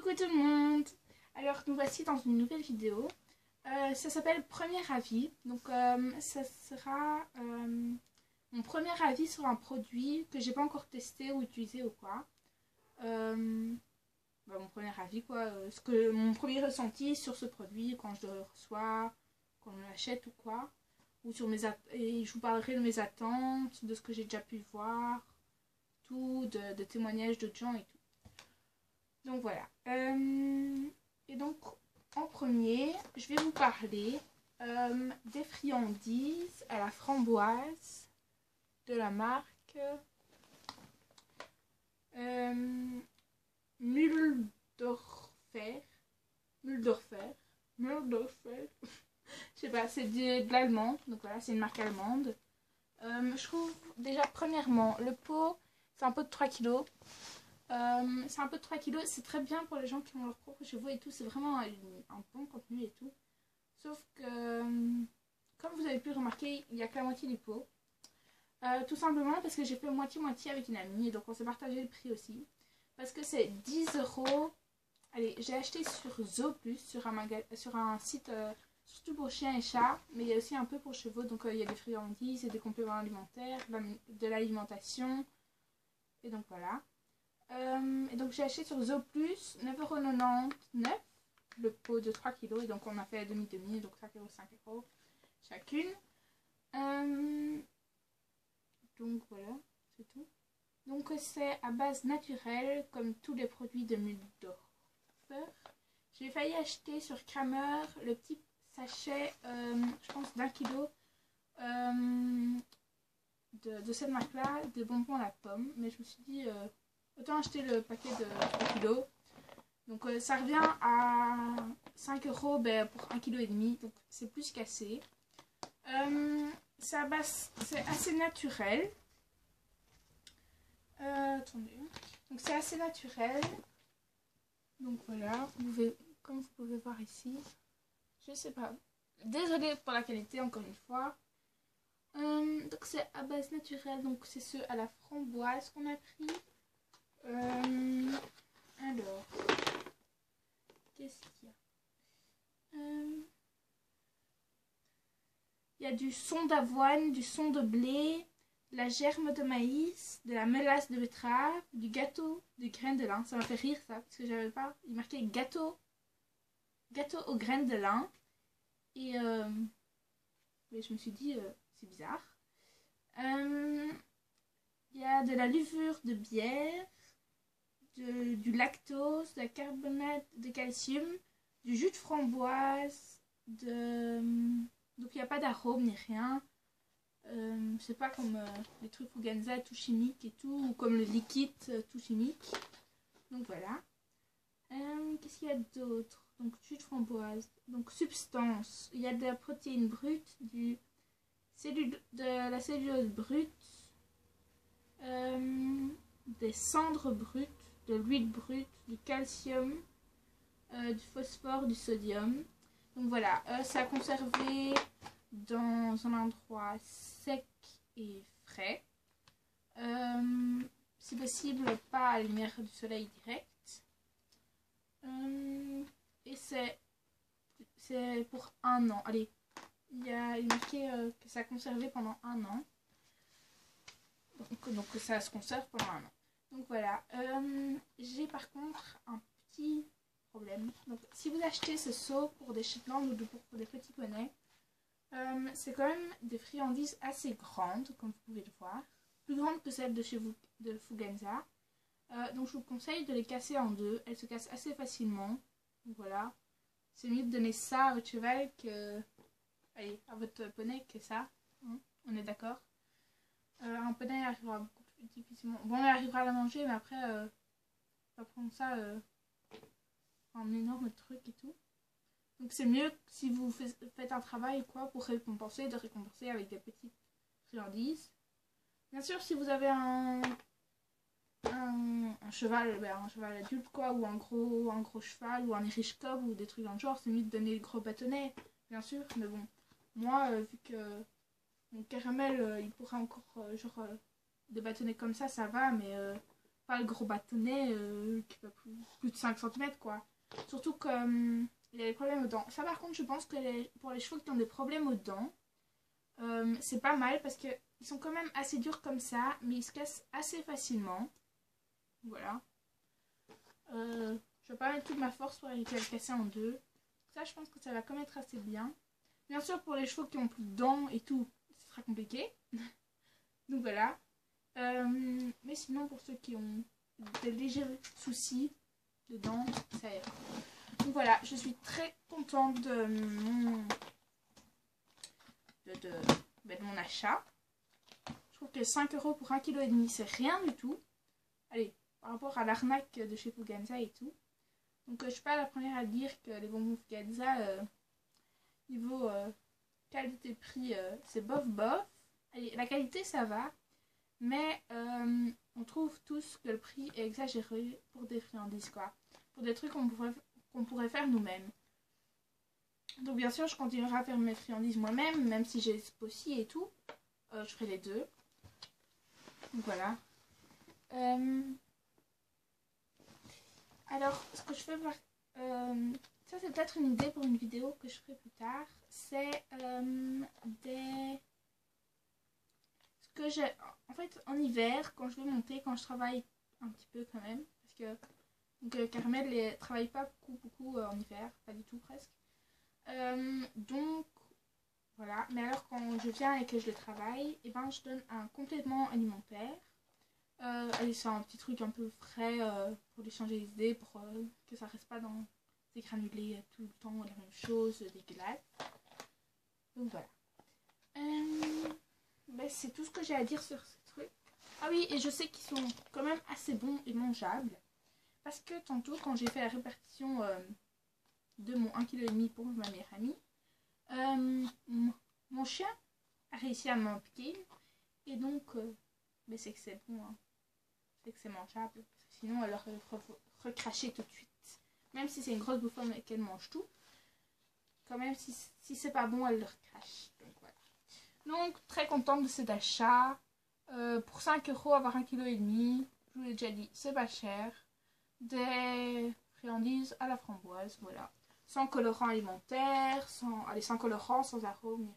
Coucou tout le monde. Alors nous voici dans une nouvelle vidéo. Ça s'appelle Premier avis. Donc ça sera mon premier avis sur un produit que j'ai pas encore testé ou utilisé ou quoi. Mon premier avis quoi. Mon premier ressenti sur ce produit quand je le reçois, quand on l'achète ou quoi. Ou sur et je vous parlerai de mes attentes, de ce que j'ai déjà pu voir, tout, de témoignages d'autres gens et tout. Donc voilà. Et donc en premier, je vais vous parler des friandises à la framboise de la marque Mühldorfer. Mühldorfer. Je sais pas, c'est de l'allemand. Donc voilà, c'est une marque allemande. Je trouve déjà premièrement le pot, c'est un pot de 3 kg. C'est un peu de 3 kg, c'est très bien pour les gens qui ont leurs propres chevaux et tout, c'est vraiment un bon contenu et tout. Sauf que, comme vous avez pu le remarquer, il n'y a que la moitié du pot. Tout simplement parce que j'ai fait moitié-moitié avec une amie, et donc on s'est partagé le prix aussi. Parce que c'est 10 €. Allez, j'ai acheté sur Zooplus, sur un site surtout pour chiens et chats, mais il y a aussi un peu pour chevaux, donc il y a des friandises et des compléments alimentaires, de l'alimentation, et donc voilà. Et donc j'ai acheté sur Zooplus 9,99 € le pot de 3 kg, et donc on a fait demi-demi, donc 5 €, 5 € chacune. Donc voilà, c'est tout. Donc c'est à base naturelle comme tous les produits de Mühldorfer. J'ai failli acheter sur Kramer le petit sachet, je pense d'1 kg de cette marque là, des bonbons à la pomme, mais je me suis dit autant acheter le paquet de 3 kg. Donc ça revient à 5 € pour 1,5 kg, donc c'est plus qu'assez. C'est assez naturel. Attendez. Donc c'est assez naturel. Donc voilà, comme vous pouvez voir ici. Je sais pas. Désolée pour la qualité encore une fois. Donc c'est à base naturelle, donc c'est ce à la framboise qu'on a pris. Alors, qu'est-ce qu'il y a? Il y a du son d'avoine, du son de blé, de la germe de maïs, de la mélasse de betterave, du gâteau de graines de lin. Ça m'a fait rire ça, parce que j'avais pas. Il marquait gâteau aux graines de lin. Et je me suis dit, c'est bizarre. Il y a de la levure de bière, du lactose, de la carbonate de calcium, du jus de framboise, donc il n'y a pas d'arôme ni rien. C'est pas comme les trucs Fuganza tout chimique et tout, ou comme le liquide tout chimique. Donc voilà. Qu'est-ce qu'il y a d'autre? Donc jus de framboise. Donc substance. Il y a de la protéine brute, de la cellulose brute, des cendres brutes, de l'huile brute, du calcium, du phosphore, du sodium. Donc voilà, c'est à conserver dans un endroit sec et frais. Si possible, pas à la lumière du soleil direct. Et c'est pour 1 an. Allez, il y a marqué que ça a conservé pendant 1 an. Donc ça se conserve pendant 1 an. Donc voilà. J'ai par contre un petit problème. Donc si vous achetez ce seau pour des Shetland ou pour des petits poneys, c'est quand même des friandises assez grandes, comme vous pouvez le voir. Plus grandes que celles de chez vous, de Fuganza. Donc je vous conseille de les casser en deux. Elles se cassent assez facilement. Donc voilà. C'est mieux de donner ça à votre cheval que... Allez, à votre poney que ça. On est d'accord. Un poney arrivera beaucoup plus difficilement. Bon, on arrivera à la manger, mais après, on va prendre ça un énorme truc et tout. Donc c'est mieux si vous faites un travail ou quoi pour récompenser, de récompenser avec des petites friandises. Bien sûr, si vous avez un cheval, un cheval adulte quoi, ou un gros cheval, ou un Irish Cob, ou des trucs dans le genre, c'est mieux de donner le gros bâtonnet, bien sûr. Mais bon, moi, vu que mon caramel, il pourra encore, des bâtonnets comme ça va, mais pas le gros bâtonnet qui fait plus de 5 cm quoi. Surtout que il y a des problèmes aux dents. Ça par contre je pense que pour les chevaux qui ont des problèmes aux dents, c'est pas mal parce qu'ils sont quand même assez durs comme ça, mais ils se cassent assez facilement. Voilà. Je vais pas mettre toute ma force pour éviter de le casser en deux. Ça je pense que ça va quand même être assez bien. Bien sûr pour les chevaux qui ont plus de dents et tout, ce sera compliqué. Donc voilà. Mais sinon pour ceux qui ont des légers soucis de dents, ça ira. Donc voilà, je suis très contente de mon achat. Je trouve que 5 € pour 1,5 kg, c'est rien du tout. Allez, par rapport à l'arnaque de chez Fuganza et tout. Donc je suis pas la première à dire que les bonbons Fuganza, niveau qualité-prix, c'est bof bof. Allez, la qualité ça va, mais on trouve tous que le prix est exagéré pour des friandises quoi. Pour des trucs qu'on pourrait faire nous-mêmes. Donc bien sûr je continuerai à faire mes friandises moi-même, même si j'ai ce pot-ci et tout. Je ferai les deux. Donc voilà. Alors ce que je fais voir, ça c'est peut-être une idée pour une vidéo que je ferai plus tard. C'est ce que j'ai en fait en hiver quand je vais monter, quand je travaille un petit peu quand même, parce que donc Carmel ne travaille pas beaucoup en hiver, pas du tout presque. Donc voilà, mais alors quand je viens et que je le travaille, et ben je donne un complément alimentaire. Allez, c'est un petit truc un peu frais pour lui changer les idées, pour que ça reste pas dans des granulés tout le temps, la même chose, dégueulasse. Donc voilà. Ben, c'est tout ce que j'ai à dire sur ce truc. Ah oui, et je sais qu'ils sont quand même assez bons et mangeables. Parce que tantôt, quand j'ai fait la répartition de mon 1,5 kg pour ma meilleure amie, mon chien a réussi à m'en piquer. Et donc, mais c'est que c'est bon, hein. C'est que c'est mangeable. Parce que sinon, elle aurait recraché tout de suite. Même si c'est une grosse bouffonne et qu'elle mange tout. Quand même, si c'est pas bon, elle le recrache. Donc voilà. Donc, très contente de cet achat. Pour 5 € avoir 1,5 kg, je vous l'ai déjà dit, c'est pas cher. Des friandises à la framboise, voilà. Sans colorant alimentaire, sans colorant, sans arôme, ni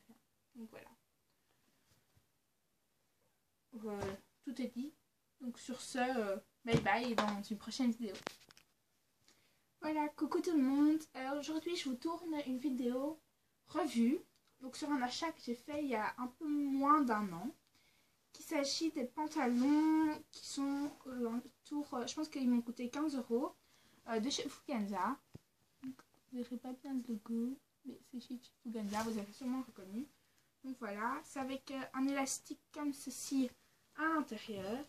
rien. Donc voilà. Tout est dit. Donc sur ce, bye bye et dans une prochaine vidéo. Voilà, coucou tout le monde. Aujourd'hui, je vous tourne une vidéo revue. Donc sur un achat que j'ai fait il y a un peu moins d'1 an. Il s'agit des pantalons qui sont autour, je pense qu'ils m'ont coûté 15 € de chez Fuganza. Donc, vous ne verrez pas bien le logo, mais c'est chez Fuganza, vous avez sûrement reconnu. Donc voilà, c'est avec un élastique comme ceci à l'intérieur.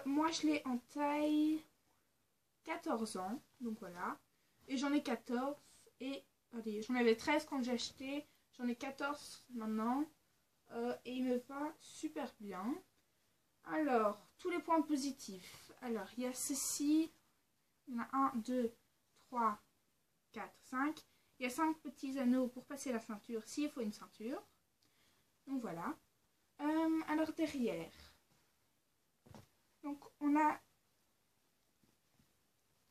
Moi je l'ai en taille 14 ans, donc voilà. Et j'en ai 14 et allez, j'en avais 13 quand j'ai acheté, j'en ai 14 maintenant. Et il me va super bien. Alors, tous les points positifs. Alors, il y a ceci. Il y en a 1, 2, 3, 4, 5. Il y a 5 petits anneaux pour passer la ceinture s'il faut une ceinture. Donc voilà. Alors derrière. Donc on a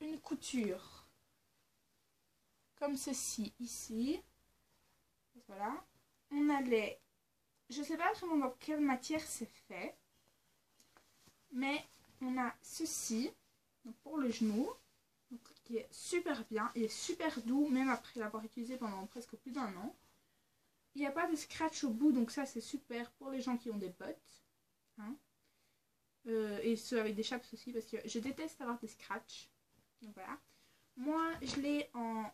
une couture. Comme ceci ici. Voilà. On a les... Je ne sais pas vraiment dans quelle matière c'est fait. Mais on a ceci. Donc pour le genou. Donc, qui est super bien. Il est super doux. Même après l'avoir utilisé pendant presque plus d'1 an. Il n'y a pas de scratch au bout. Donc ça c'est super pour les gens qui ont des bottes. Hein. Et ceux avec des chaps aussi. Parce que je déteste avoir des scratchs. Donc voilà. Moi je l'ai en...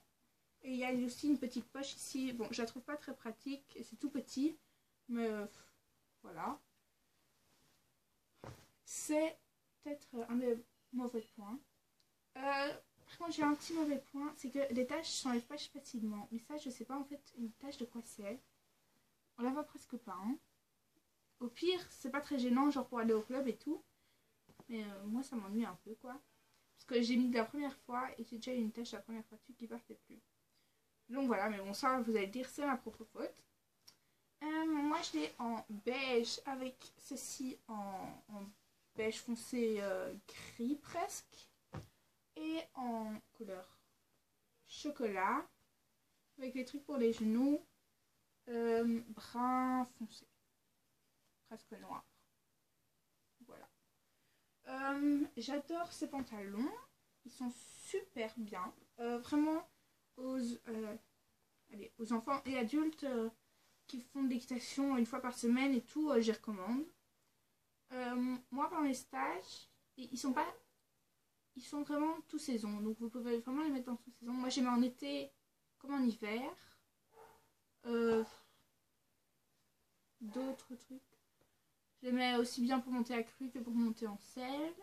Et il y a aussi une petite poche ici. Bon, je la trouve pas très pratique. Et c'est tout petit. Mais voilà. C'est peut-être un des mauvais points. Par contre, j'ai un petit mauvais point. C'est que les taches s'enlèvent pas facilement. Mais ça, je sais pas en fait une tache de quoi c'est. On la voit presque pas. Hein. Au pire, c'est pas très gênant, genre pour aller au club et tout. Mais moi, ça m'ennuie un peu quoi. Parce que j'ai mis la première fois et j'ai déjà eu une tache la première fois dessus qui partait plus. Donc voilà, mais bon, ça, vous allez dire, c'est ma propre faute. Moi, je l'ai en beige avec ceci en beige foncé gris presque. Et en couleur chocolat. Avec les trucs pour les genoux. Brun foncé. Presque noir. Voilà. J'adore ces pantalons. Ils sont super bien. Vraiment aux enfants et adultes qui font de l'équitation une fois par semaine et tout, j'y recommande. Moi, pendant les stages, ils sont vraiment tout saison. Donc vous pouvez vraiment les mettre en tout saison. Moi, j'ai mis en été comme en hiver. D'autres trucs. Je les mets aussi bien pour monter à cru que pour monter en selle.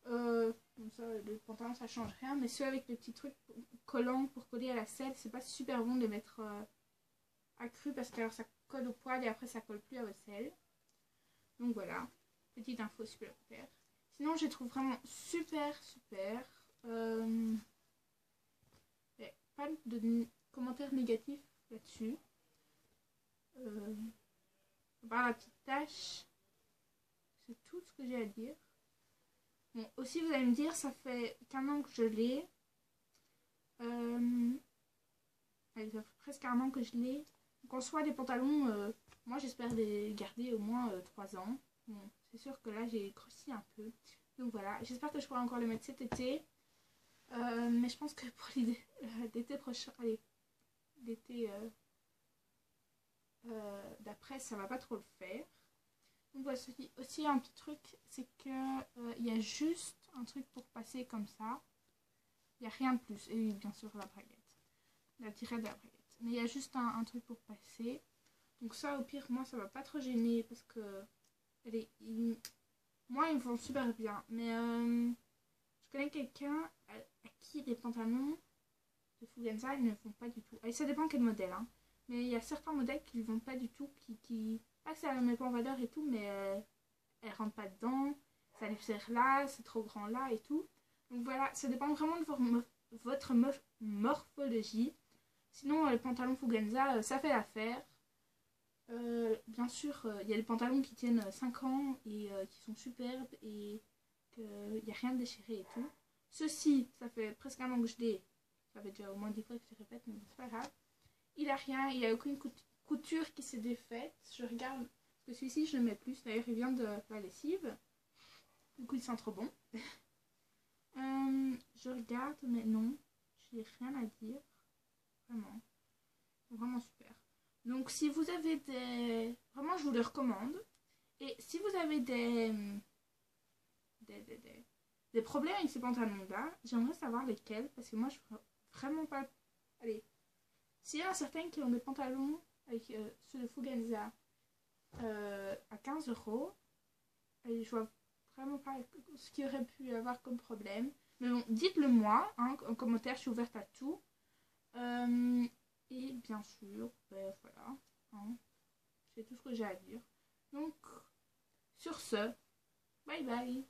Comme ça, les pantalons ça change rien, mais ceux avec les petits trucs collants pour coller à la selle, c'est pas super bon de les mettre à cru parce que alors ça colle au poil et après ça colle plus à votre selle. Donc voilà, petite info supplémentaire. Sinon, je les trouve vraiment super. Pas de commentaires négatifs là-dessus. À part la petite tache, c'est tout ce que j'ai à dire. Bon, aussi vous allez me dire, ça fait qu'un an que je l'ai. Allez, ça fait presque un an que je l'ai. Donc en soi, les pantalons, moi j'espère les garder au moins 3 ans. Bon, c'est sûr que là j'ai grossi un peu. Donc voilà, j'espère que je pourrai encore les mettre cet été. Mais je pense que pour l'été prochain, allez, l'été d'après, ça va pas trop le faire. Donc voilà, aussi un petit truc, c'est que il y a juste un truc pour passer comme ça. Il n'y a rien de plus. Et bien sûr la braguette. La tirette de la braguette. Mais il y a juste un truc pour passer. Donc ça, au pire, moi, ça va pas trop gêner parce que moi, ils me font super bien. Mais je connais quelqu'un à qui les pantalons de Fugenza, ils ne font pas du tout. Et ça dépend quel modèle. Hein. Mais il y a certains modèles qui ne vont pas du tout. Pas que ça ne met pas en valeur et tout, mais elles rentrent pas dedans. Ça les serre là, c'est trop grand là et tout. Donc voilà, ça dépend vraiment de votre morphologie. Sinon, les pantalons Fugenza, ça fait l'affaire. Bien sûr, il y a des pantalons qui tiennent 5 ans et qui sont superbes et qu'il n'y a rien de déchiré et tout. Ceci, ça fait presque un an que je l'ai. Ça fait déjà au moins 10 fois que je répète, mais c'est pas grave. Il a rien, il n'y a aucune couture qui s'est défaite. Je regarde, parce que celui-ci, je ne le mets plus. D'ailleurs, il vient de la lessive. Du coup, il sent trop bon. Je regarde, mais non, j'ai rien à dire. Vraiment. Vraiment super. Donc, si vous avez vraiment, je vous le recommande. Et si vous avez des problèmes avec ces pantalons-là, j'aimerais savoir lesquels. Parce que moi, je ne vraiment pas... Allez. S'il y en a certains qui ont des pantalons avec ceux de Fugenza à 15 €, et je vois vraiment pas ce qu'il y aurait pu avoir comme problème. Mais bon, dites-le moi, hein, en commentaire, je suis ouverte à tout. Et bien sûr, ben voilà, hein, c'est tout ce que j'ai à dire. Donc, sur ce, bye bye.